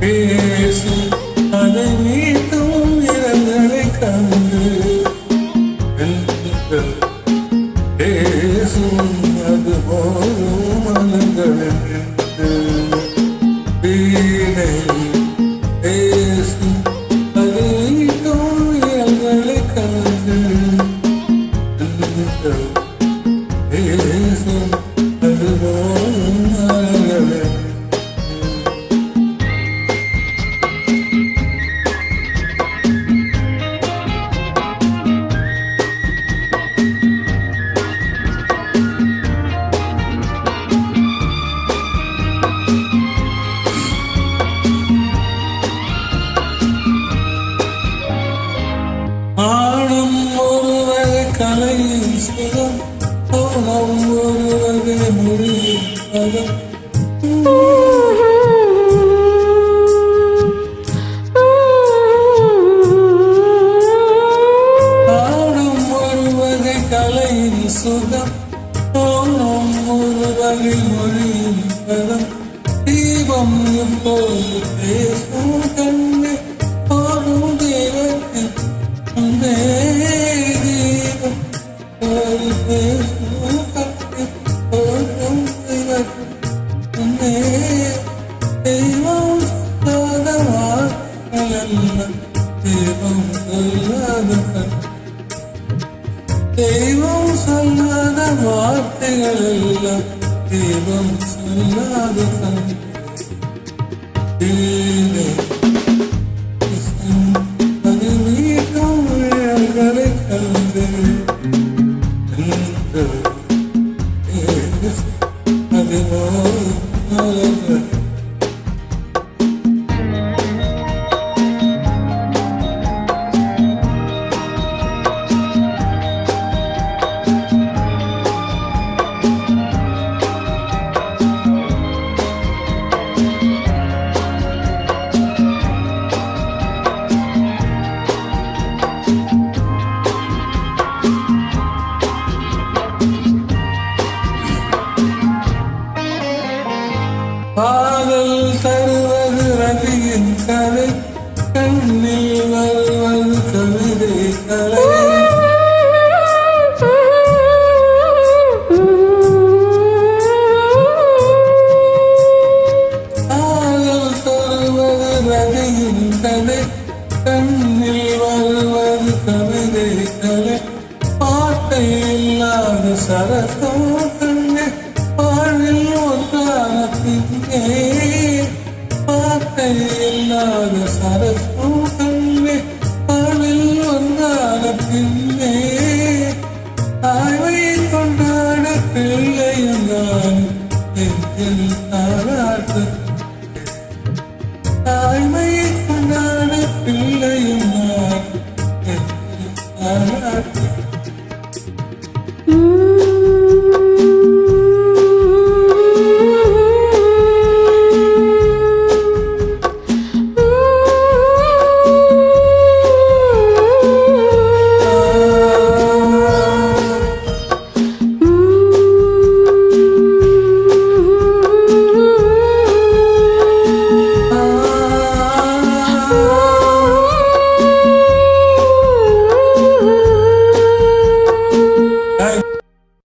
பேசும் அதை மீட்டும் இரங்களை கண்டு பேசும் அது போலும் மனங்களில் வீணை பேசும் அதை மீட்டும் இரங்களை கண்டு பேசும் அது போலும் மனங்களில் ஆணம் ஒரு வகை கலையின் சுகம் கோணம் ஒரு வகை மொழியின் பதம் ஆணம் ஒரு வகை கலையின் சுகம் கோணம் ஒரு வகை மொழியின் பதம் தீபம் எப்போது பேசும் கண்ணே போடும் தெய்வத்தின் தெய்வம் ஒரு பேசும் கண்ணே போடும் தெய்வத்தின் தெய்வம் சொல்லாத வார்த்தைகள் தெய்வம் சொல்லாத தெய்வம் சொல்லாத வார்த்தைகள் எல்லாம் தெய்வம் சொல்லாத அது மீட்டும் விழல்களை கண்டு அது காதல் தருவது ரதியின் கலை கண்ணில் வருவது கவிதை கலை காதல் தருவது ரதியின் கலை கண்ணில் வருவது கவிதை கலை பாட்டை இல்லாத சரசம் கண்ணே பாழில் ஒன்றான பின்னே பாட்டை இல்லாத சரசும் கண்ணே பாழில் ஒன்றான பின்னே தாய்மை கொண்டாட பிள்ளையும் நான் தாராட்டு தாய்மை